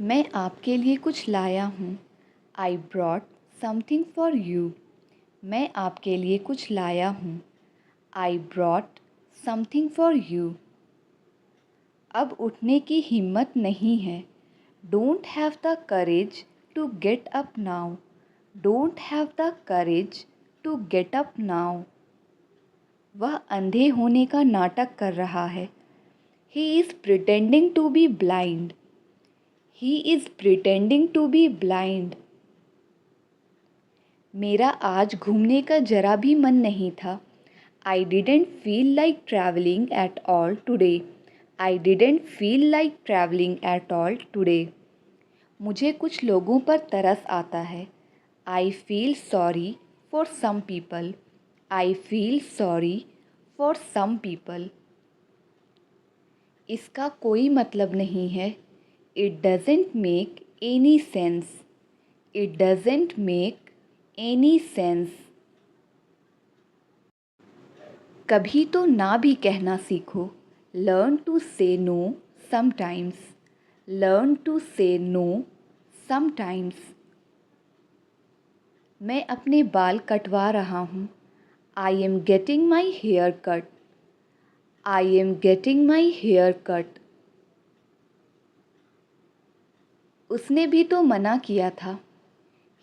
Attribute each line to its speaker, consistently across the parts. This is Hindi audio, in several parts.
Speaker 1: मैं आपके लिए कुछ लाया हूँ। I brought something for you. मैं आपके लिए कुछ लाया हूँ। I brought something for you. अब उठने की हिम्मत नहीं है। Don't have the courage to get up now. Don't have the courage to get up now. वह अंधे होने का नाटक कर रहा है। He is pretending to be blind. He is pretending to be blind. मेरा आज घूमने का जरा भी मन नहीं था। I didn't feel like traveling at all today. I didn't feel like traveling at all today. मुझे कुछ लोगों पर तरस आता है। I feel sorry for some people. I feel sorry for some people. इसका कोई मतलब नहीं है। It doesn't make any sense. It doesn't make any sense. कभी तो ना भी कहना सीखो। Learn to say no sometimes. Learn to say no sometimes. मैं अपने बाल कटवा रहा हूँ। I am getting my hair cut. I am getting my hair cut. उसने भी तो मना किया था।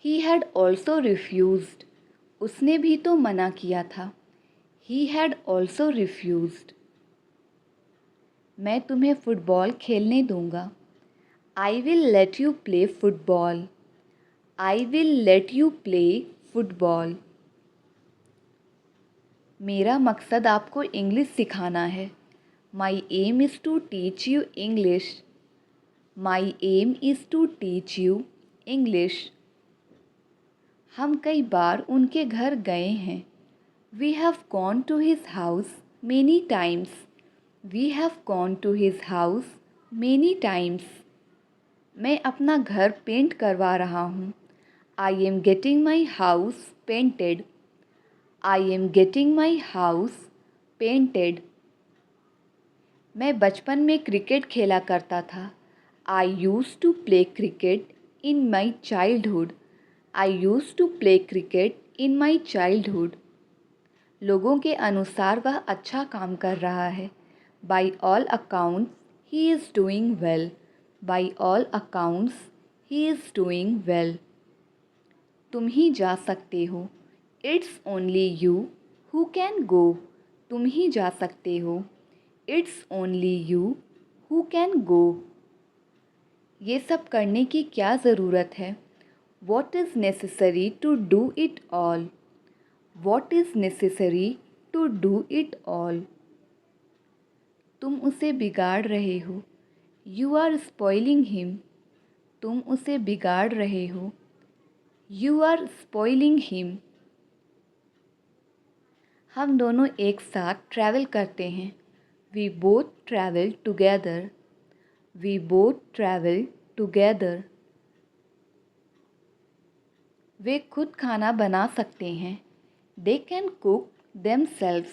Speaker 1: He had also refused. उसने भी तो मना किया था। He had also refused. मैं तुम्हें फुटबॉल खेलने दूंगा। I will let you play football. I will let you play football. मेरा मकसद आपको इंग्लिश सिखाना है। My aim is to teach you English. My aim is to teach you English. हम कई बार उनके घर गए हैं। We have gone to his house many times. We have gone to his house many times. मैं अपना घर पेंट करवा रहा हूँ। I am getting my house painted. I am getting my house painted. मैं बचपन में क्रिकेट खेला करता था। I used to play cricket in my childhood. I used to play cricket in my childhood. लोगों के अनुसार वह अच्छा काम कर रहा है। By all accounts, he is doing well. By all accounts, he is doing well. तुम ही जा सकते हो। It's only you who can go. तुम ही जा सकते हो। It's only you who can go. ये सब करने की क्या ज़रूरत है? What is necessary to do it all? What is necessary to do it all? तुम उसे बिगाड़ रहे हो। You are spoiling him. तुम उसे बिगाड़ रहे हो। You are spoiling him. हम दोनों एक साथ ट्रैवल करते हैं। We both travel together. We both travel together. वे खुद खाना बना सकते हैं। They can cook themselves.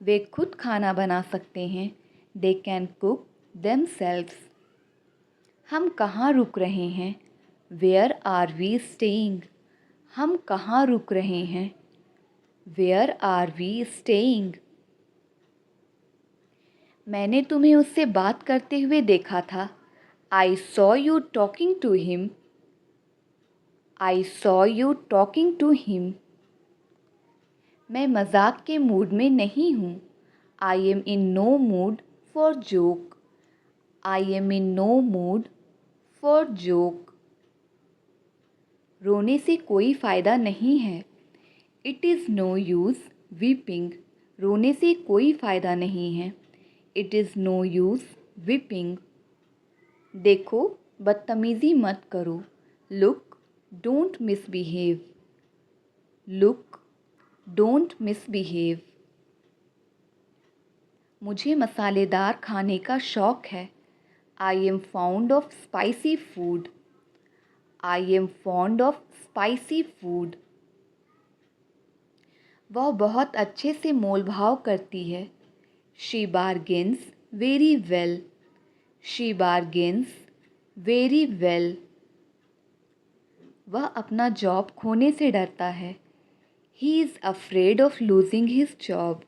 Speaker 1: वे खुद खाना बना सकते हैं। They can cook themselves. हम कहाँ रुक रहे हैं? Where are we staying? हम कहाँ रुक रहे हैं? Where are we staying? मैंने तुम्हें उससे बात करते हुए देखा था। I saw you talking to him. I saw you talking to him. मैं मजाक के मूड में नहीं हूँ। I am in no mood for joke. I am in no mood for joke. रोने से कोई फ़ायदा नहीं है। It is no use weeping. रोने से कोई फ़ायदा नहीं है। It is no use weeping. देखो, बदतमीज़ी मत करो। Look, don't misbehave. Look, don't misbehave. मुझे मसालेदार खाने का शौक़ है। I am fond of spicy food. I am fond of spicy food. वह बहुत अच्छे से मोल भाव करती है। She bargains very well. She bargains very well. वह अपना जॉब खोने से डरता है। He is afraid of losing his job.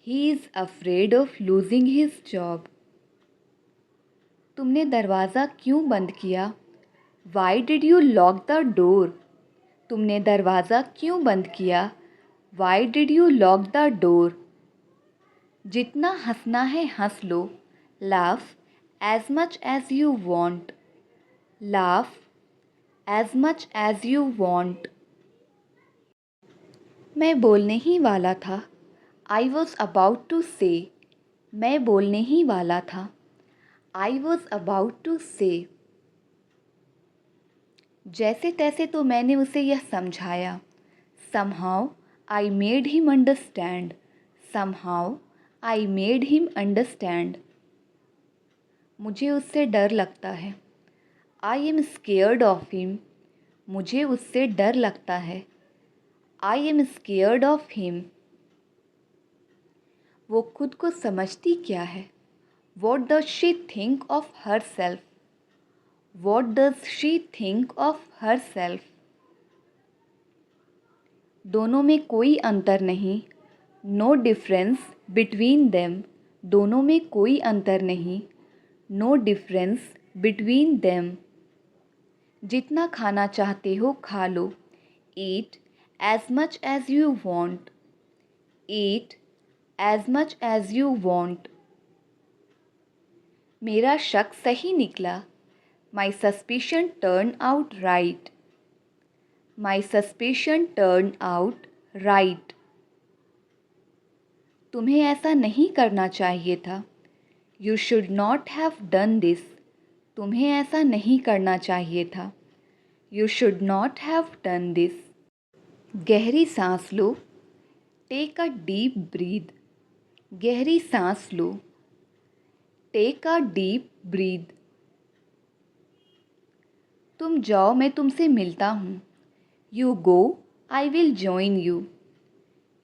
Speaker 1: He is afraid of losing his job. तुमने दरवाज़ा क्यों बंद किया? Why did you lock the door? तुमने दरवाज़ा क्यों बंद किया? Why did you lock the door? जितना हंसना है हंस लो। Laugh as much as you want. Laugh as much as you want. मैं बोलने ही वाला था। आई वॉज अबाउट टू से। मैं बोलने ही वाला था। आई वॉज अबाउट टू से। जैसे तैसे तो मैंने उसे यह समझाया। Somehow I made him understand. Somehow I made him understand. मुझे उससे डर लगता है। I am scared of him. मुझे उससे डर लगता है। I am scared of him. वो खुद को समझती क्या है? What does she think of herself? What does she think of herself? दोनों में कोई अंतर नहीं। No difference between them. दोनों में कोई अंतर नहीं। No difference between them. जितना खाना चाहते हो खा लो। Eat as much as you want. Eat as much as you want. मेरा शक सही निकला। My suspicion turn out right. My suspicion turn out right. तुम्हें ऐसा नहीं करना चाहिए था। You should not have done this. तुम्हें ऐसा नहीं करना चाहिए था। You should not have done this. गहरी सांस लो। Take a deep breath. गहरी सांस लो। Take a deep breath. तुम जाओ, मैं तुमसे मिलता हूँ। You go, I will join you.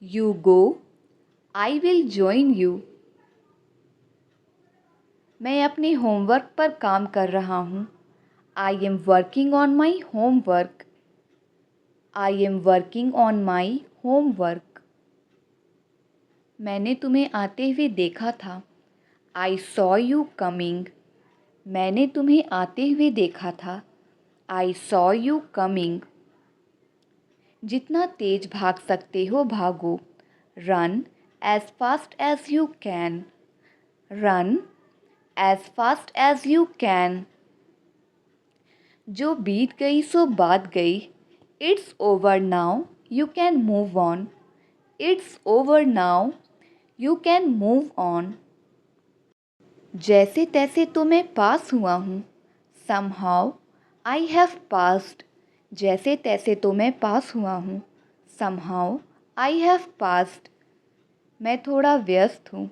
Speaker 1: You go, I will join you. मैं अपने होमवर्क पर काम कर रहा हूँ। I am working on my homework. I am working on my homework. मैंने तुम्हें आते हुए देखा था। I saw you coming. मैंने तुम्हें आते हुए देखा था। I saw you coming. जितना तेज भाग सकते हो भागो। Run as fast as you can. Run as fast as you can. जो बीत गई सो बात गई। It's over now, you can move on. It's over now, you can move on. जैसे तैसे तो मैं पास हुआ हूँ। Somehow I have passed. जैसे तैसे तो मैं पास हुआ हूँ। Somehow I have passed. मैं थोड़ा व्यस्त हूँ।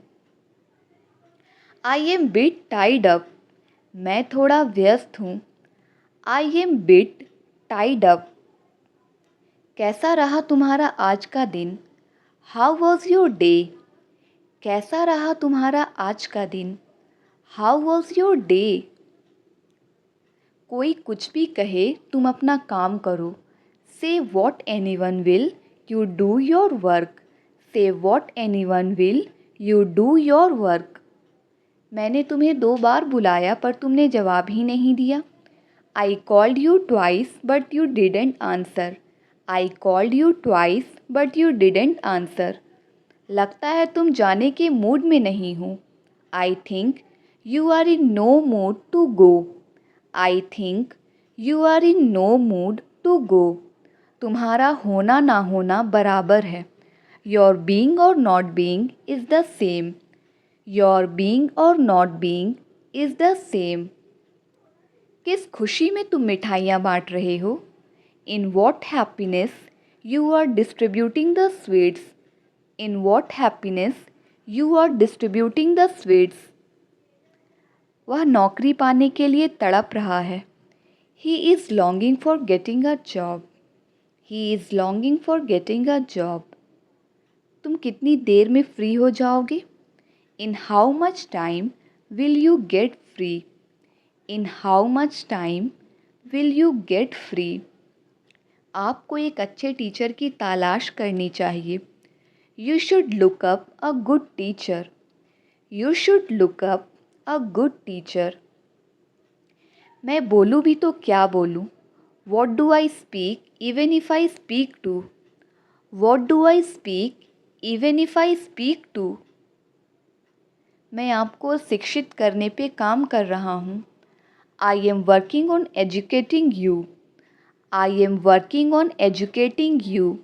Speaker 1: I am bit tied up. मैं थोड़ा व्यस्त हूँ। I am bit tied up. कैसा रहा तुम्हारा आज का दिन? How was your day? कैसा रहा तुम्हारा आज का दिन? How was your day? कोई कुछ भी कहे तुम अपना काम करो। Say what anyone will, you do your work. Say what anyone will, you do your work. मैंने तुम्हें 2 बार बुलाया पर तुमने जवाब ही नहीं दिया। I called you twice but you didn't answer. I called you twice but you didn't answer. लगता है तुम जाने के मूड में नहीं हो। I think you are in no mood to go. I think you are in no mood to go. तुम्हारा होना ना होना बराबर है। योर बीइंग और not being is the same. Your being और not being is the same. किस खुशी में तुम मिठाइयाँ बांट रहे हो? In what happiness you are distributing the sweets. In what happiness you are distributing the sweets. वह नौकरी पाने के लिए तड़प रहा है। He is longing for getting a job. He is longing for getting a job. तुम कितनी देर में फ्री हो जाओगे? In how much time will you get free? In how much time will you get free? आपको एक अच्छे टीचर की तलाश करनी चाहिए। You should look up a good teacher. You should look up a good teacher. मैं बोलूँ भी तो क्या बोलूँ? What do I speak even if I speak to? What do I speak even if I speak to? मैं आपको शिक्षित करने पे काम कर रहा हूँ। I am working on educating you. I am working on educating you.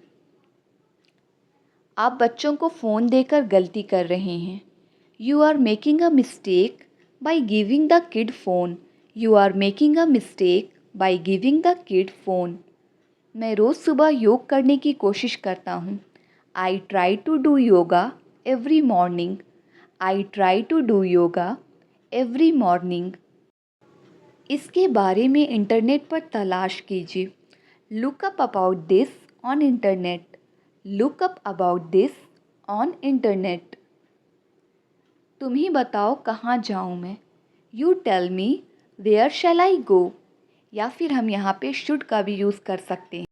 Speaker 1: आप बच्चों को फ़ोन देकर गलती कर रहे हैं। You are making a mistake by giving the kid phone. You are making a mistake by giving the kid phone. मैं रोज़ सुबह योग करने की कोशिश करता हूँ। I try to do yoga every morning. I try to do yoga every morning. इसके बारे में इंटरनेट पर तलाश कीजिए। Look up about this on internet. Look up about this on internet. तुम ही बताओ कहाँ जाऊँ मैं? यू टेल मी वेयर शैल आई गो? या फिर हम यहाँ पे शुड का भी यूज़ कर सकते हैं।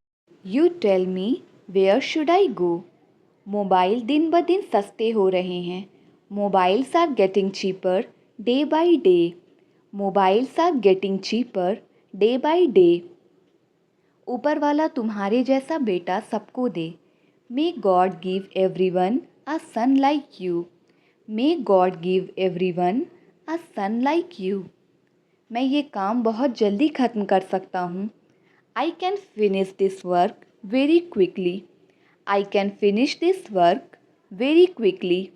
Speaker 1: You tell me where should I go? Mobile दिन ब दिन सस्ते हो रहे हैं। Mobiles are getting cheaper day by day. Mobiles are getting cheaper day by day. ऊपर वाला तुम्हारे जैसा बेटा सबको दे। May God give everyone a son like you. May God give everyone a son like you. मैं ये काम बहुत जल्दी ख़त्म कर सकता हूँ। I can finish this work very quickly. I can finish this work very quickly.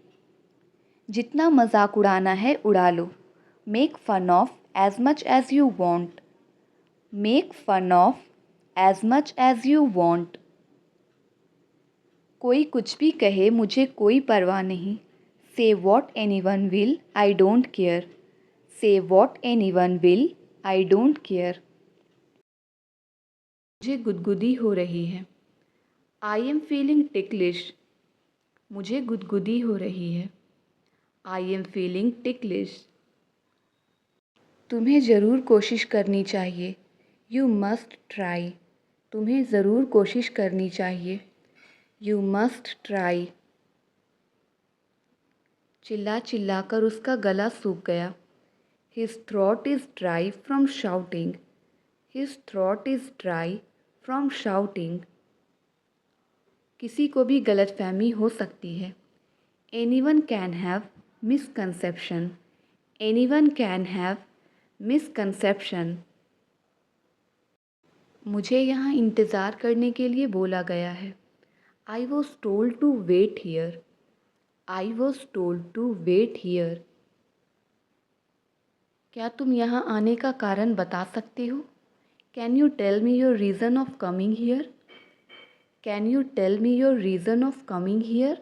Speaker 1: जितना मजाक उड़ाना है उड़ा लो। Make fun of as much as you want. Make fun of as much as you want. कोई कुछ भी कहे मुझे कोई परवाह नहीं। Say what anyone will I don't care. Say what anyone will I don't care. मुझे गुदगुदी हो रही है। I am feeling ticklish. मुझे गुदगुदी हो रही है। I am feeling ticklish. तुम्हें ज़रूर कोशिश करनी चाहिए। You must try. तुम्हें ज़रूर कोशिश करनी चाहिए। You must try. चिल्ला चिल्ला कर उसका गला सूख गया। His throat is dry from shouting. His throat is dry from shouting. किसी को भी गलतफहमी हो सकती है। Anyone can have misconception. Anyone can have misconception. मुझे यहाँ इंतज़ार करने के लिए बोला गया है। I was told to wait here. I was told to wait here. क्या तुम यहाँ आने का कारण बता सकते हो? Can you tell me your reason of coming here? Can you tell me your reason of coming here?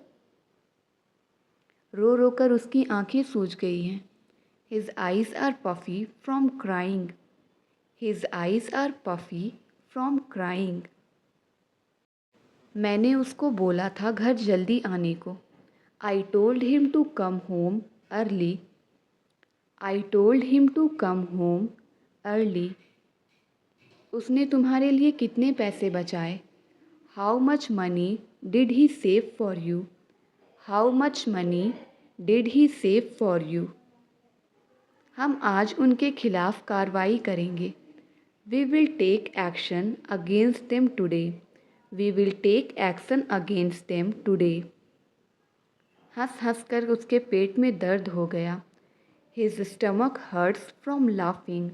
Speaker 1: रो रो कर उसकी आंखें सूज गई हैं। His eyes are puffy from crying. His eyes are puffy from crying. मैंने उसको बोला था घर जल्दी आने को। I told him to come home early. I told him to come home early. उसने तुम्हारे लिए कितने पैसे बचाए? How much money did he save for you? How much money did he save for you? हम आज उनके खिलाफ कार्रवाई करेंगे। We will take action against them today. We will take action against them today. हंस हंस कर उसके पेट में दर्द हो गया। His stomach hurts from laughing.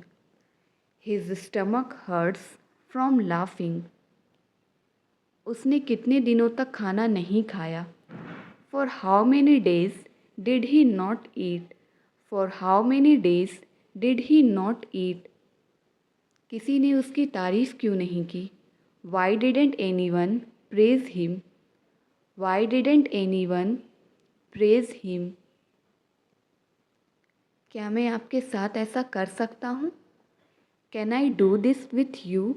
Speaker 1: His stomach hurts from laughing. उसने कितने दिनों तक खाना नहीं खाया? For how many days did he not eat? For how many days did he not eat? किसी ने उसकी तारीफ़ क्यों नहीं की? Why didn't anyone praise him? Why didn't anyone praise him? क्या मैं आपके साथ ऐसा कर सकता हूँ? Can I do this with you?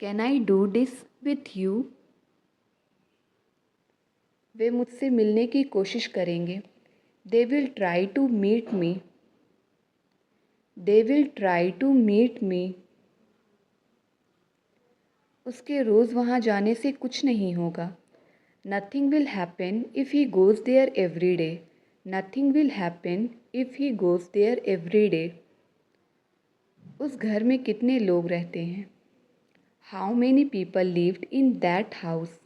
Speaker 1: Can I do this with you? वे मुझसे मिलने की कोशिश करेंगे। They will try to meet me. They will try to meet me. उसके रोज़ वहाँ जाने से कुछ नहीं होगा। Nothing will happen if he goes there every day. Nothing will happen if he goes there every day. उस घर में कितने लोग रहते हैं? How many people lived in that house.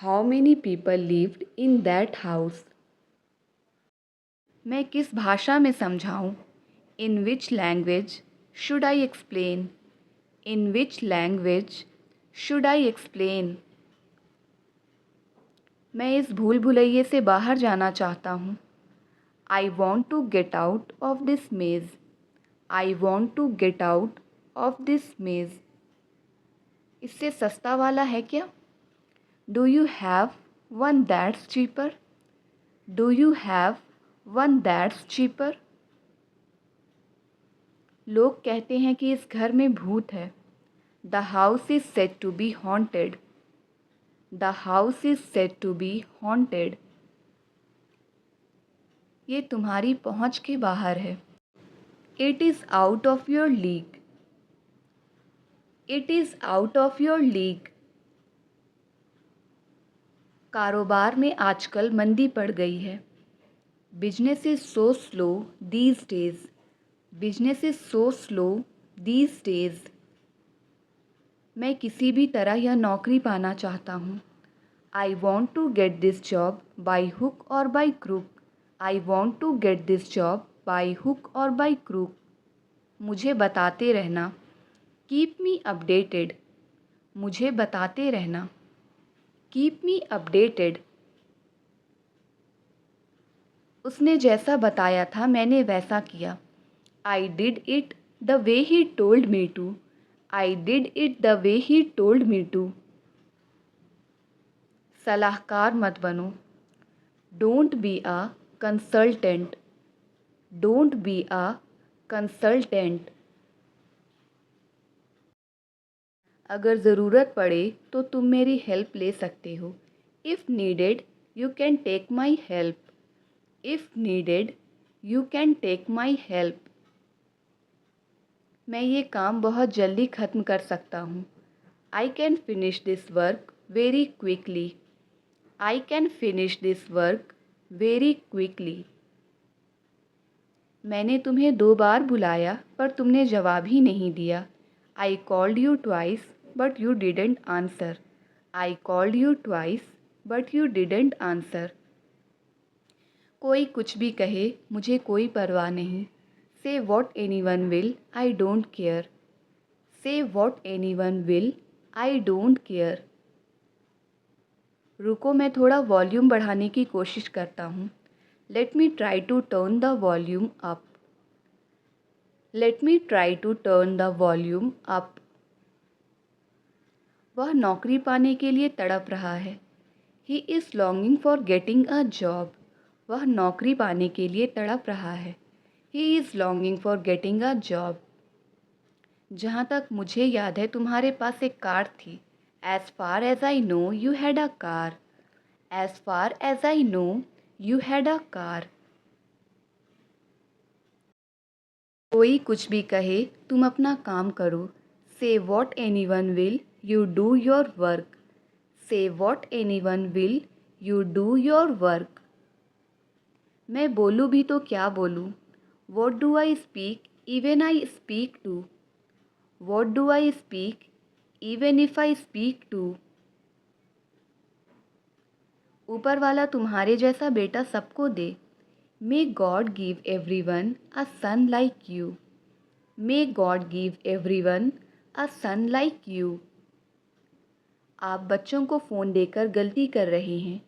Speaker 1: How many people lived in that house. मैं किस भाषा में समझाऊँ? In which language should I explain. In which language should I explain. मैं इस भूल भुलैये से बाहर जाना चाहता हूँ। I want to get out of this maze. I want to get out of this maze. इससे सस्ता वाला है क्या? Do you have one that's cheaper. Do you have one that's cheaper. लोग कहते हैं कि इस घर में भूत है। The house is said to be haunted. The house is said to be haunted. ये तुम्हारी पहुँच के बाहर है। It is out of your league. It is out of your league. कारोबार में आजकल मंदी पड़ गई है। Business is so slow these days. Business is so slow these days. मैं किसी भी तरह यह नौकरी पाना चाहता हूँ। I want to get this job by hook or by crook. I want to get this job by hook or by crook. मुझे बताते रहना। Keep me updated. मुझे बताते रहना। Keep me updated. उसने जैसा बताया था मैंने वैसा किया। I did it the way he told me to. I did it the way he told me to. सलाहकार मत बनो। Don't be a consultant. Don't be a consultant. अगर ज़रूरत पड़े तो तुम मेरी हेल्प ले सकते हो। If needed you can take my help. If needed you can take my help. मैं ये काम बहुत जल्दी ख़त्म कर सकता हूँ। I can finish this work very quickly. I can finish this work very quickly. मैंने तुम्हें 2 बार बुलाया पर तुमने जवाब ही नहीं दिया। I called you twice but you didn't answer. I called you twice but you didn't answer. कोई कुछ भी कहे मुझे कोई परवाह नहीं। Say what anyone will I don't care. Say what anyone will I don't care. रुको मैं थोड़ा वॉल्यूम बढ़ाने की कोशिश करता हूँ। Let me try to turn the volume up. Let me try to turn the volume up. वह नौकरी पाने के लिए तड़प रहा है। He is longing for getting a job. वह नौकरी पाने के लिए तड़प रहा है। He is longing for getting a job. जहाँ तक मुझे याद है तुम्हारे पास एक कार थी। As far as I know you had a car. As far as I know you had a car. कोई कुछ भी कहे तुम अपना काम करो। Say what anyone will you do your work. Say what anyone will you do your work. मैं बोलूँ भी तो क्या बोलूँ? What do I speak even I speak to. What do I speak even if I speak to. ऊपर वाला तुम्हारे जैसा बेटा सबको दे। May God give everyone a son like you. May God give everyone a son like you. आप बच्चों को फ़ोन देकर गलती कर रहे हैं।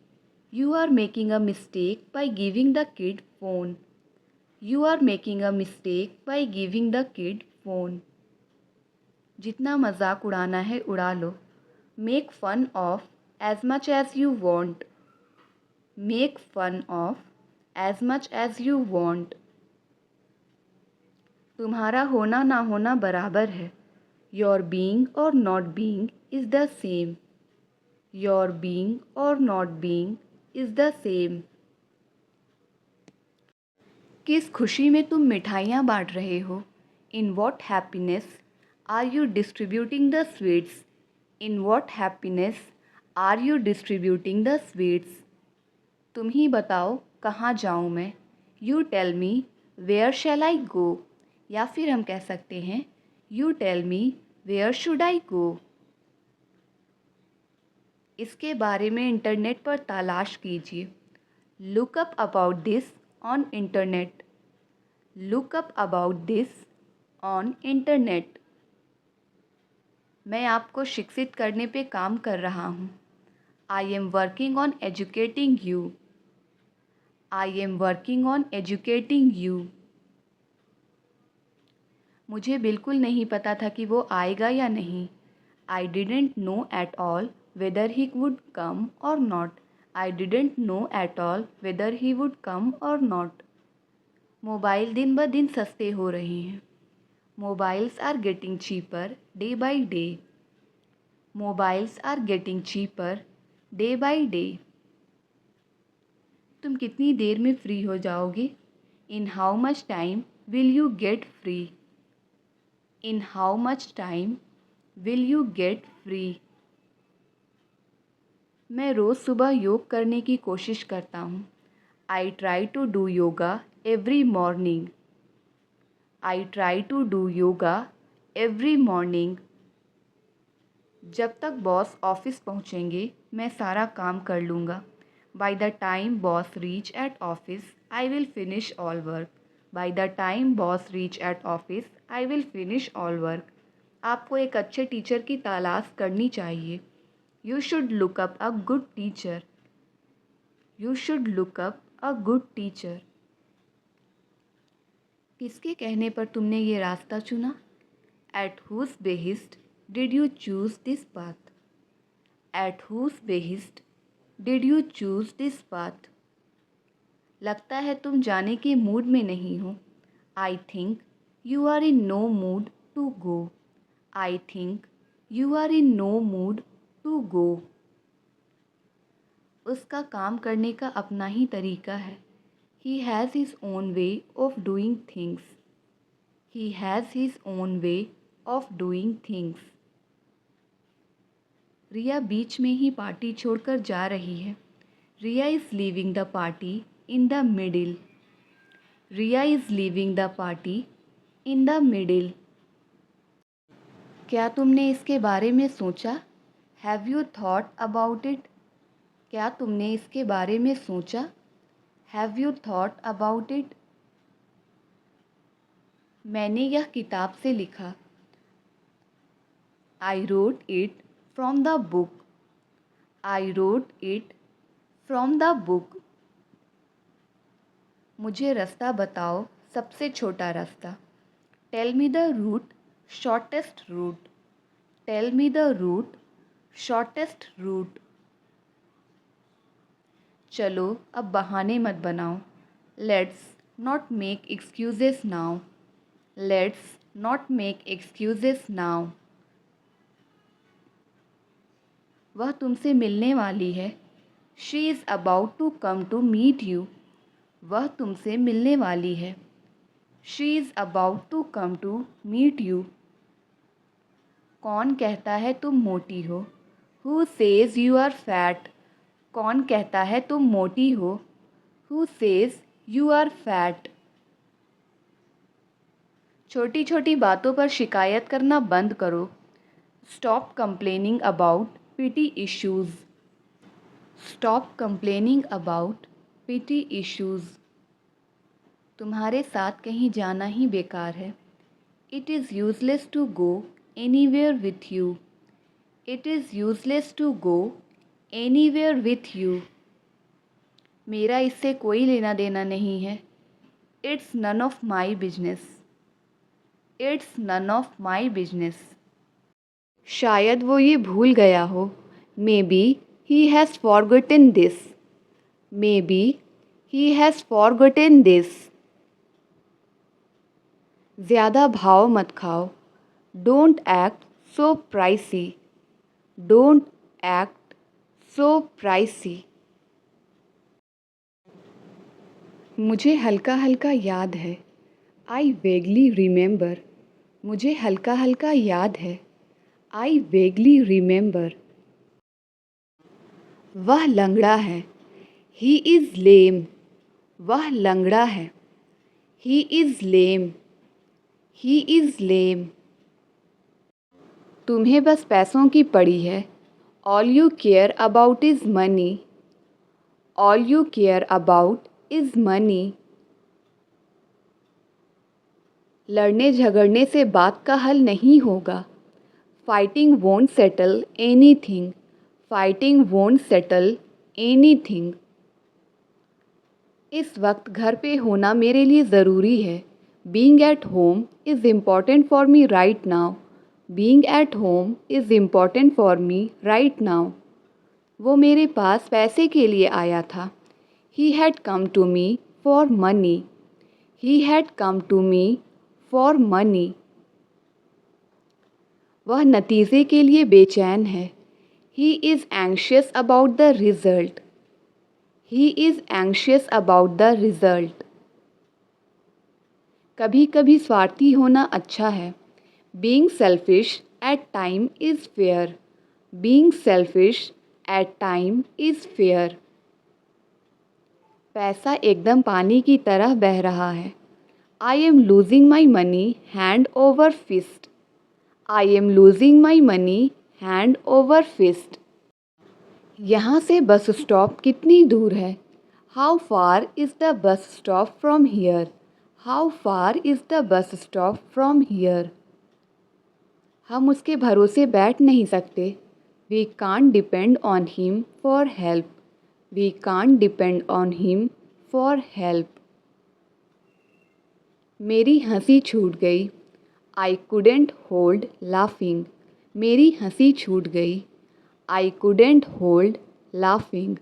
Speaker 1: You are making a mistake by giving the kid phone. You are making a mistake by giving the kid phone. जितना मजाक उड़ाना है उड़ा लो। Make fun of as much as you want. Make fun of as much as you want. तुम्हारा होना ना होना बराबर है। योर बीइंग और not being is the same. Your being और not being is the same. किस खुशी में तुम मिठाइयाँ बांट रहे हो? In what happiness are you distributing the sweets? In what happiness are you distributing the sweets? तुम ही बताओ कहाँ जाऊँ मैं? You tell me where shall I go? या फिर हम कह सकते हैं You tell me where should I go? इसके बारे में इंटरनेट पर तलाश कीजिए. Look up about this on internet. Look up about this on internet. मैं आपको शिक्षित करने पे काम कर रहा हूँ. I am working on educating you. I am working on educating you. मुझे बिल्कुल नहीं पता था कि वो आएगा या नहीं. I didn't know at all whether he would come or not. I didn't know at all whether he would come or not. Mobile दिन ब दिन सस्ते हो रहे हैं. Mobiles are getting cheaper day by day. Mobiles are getting cheaper day by day. तुम कितनी देर में फ्री हो जाओगे? In how much time will you get free? In how much time will you get free? मैं रोज़ सुबह योग करने की कोशिश करता हूँ. I try to do yoga every morning. I try to do yoga every morning. जब तक बॉस ऑफिस पहुँचेंगे मैं सारा काम कर लूँगा. By the time boss reach at office, I will finish all work. By the time boss reach at office, I will finish all work. आपको एक अच्छे टीचर की तलाश करनी चाहिए. You should look up a good teacher. You should look up a good teacher. किसके कहने पर तुमने ये रास्ता चुना? At whose behest did you choose this path? At whose behest did you choose this path? लगता है तुम जाने के मूड में नहीं हो. I think you are in no mood to go. I think you are in no mood to go. उसका काम करने का अपना ही तरीका है. He has his own way of doing things. He has his own way of doing things. रिया बीच में ही पार्टी छोड़कर जा रही है. Riya is leaving the party in the middle. Riya is leaving the party in the middle. क्या तुमने इसके बारे में सोचा? Have you thought about it? क्या तुमने इसके बारे में सोचा? Have you thought about it? मैंने यह किताब से लिखा. I wrote it from the book. I wrote it from the book. मुझे रास्ता बताओ सबसे छोटा रास्ता. Tell me the route, shortest route. Tell me the route, shortest route. चलो अब बहाने मत बनाओ. Let's not make excuses now. Let's not make excuses now. वह तुमसे मिलने वाली है. She is about to come to meet you. वह तुमसे मिलने वाली है. She is about to come to meet you. कौन कहता है तुम मोटी हो? Who says you are fat? कौन कहता है तुम मोटी हो? Who says you are fat? छोटी छोटी बातों पर शिकायत करना बंद करो. Stop complaining about petty issues. Stop complaining about petty issues. तुम्हारे साथ कहीं जाना ही बेकार है. It is useless to go anywhere with you. It is useless to go anywhere with you. मेरा इससे कोई लेना देना नहीं है. It's none of my business. It's none of my business. शायद वो ये भूल गया हो. Maybe he has forgotten this. Maybe he has forgotten this. ज़्यादा भाव मत खाओ. Don't act so pricey. Don't act so pricey. मुझे हल्का हल्का याद है. I vaguely remember. मुझे हल्का हल्का याद है। I vaguely remember. वह लंगड़ा है। He is lame. वह लंगड़ा है। He is lame. He is lame. तुम्हें बस पैसों की पड़ी है। All you care about is money. All you care about is money. लड़ने झगड़ने से बात का हल नहीं होगा। Fighting won't settle anything. Fighting won't settle anything. इस वक्त घर पे होना मेरे लिए ज़रूरी है। Being at home is important for me right now. Being at home is important for me right now. वो मेरे पास पैसे के लिए आया था। He had come to me for money. He had come to me for money. वह नतीजे के लिए बेचैन है। He is anxious about the result. He is anxious about the result. कभी कभी स्वार्थी होना अच्छा है। Being selfish at time is fair. Being selfish at time is fair. पैसा एकदम पानी की तरह बह रहा है। I am losing my money hand over fist. I am losing my money hand over fist. यहाँ से बस स्टॉप कितनी दूर है? How far is the bus stop from here? How far is the bus stop from here? हम उसके भरोसे बैठ नहीं सकते। We can't depend on him for help. We can't depend on him for help. मेरी हंसी छूट गई। I couldn't hold laughing. मेरी हंसी छूट गई। I couldn't hold laughing.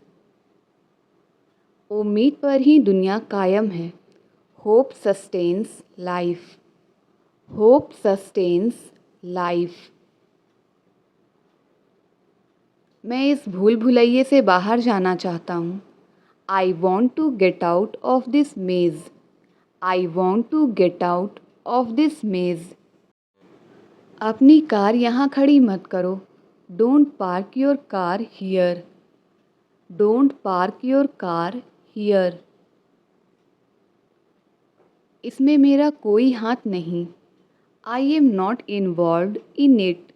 Speaker 1: उम्मीद पर ही दुनिया कायम है। Hope sustains life. Hope sustains life. मैं इस भूल भुलैये से बाहर जाना चाहता हूँ। I want to get out of this maze. I want to get out of this maze. अपनी कार यहाँ खड़ी मत करो। Don't park your car here. Don't park your car here. इसमें मेरा कोई हाथ नहीं। I am not involved in it.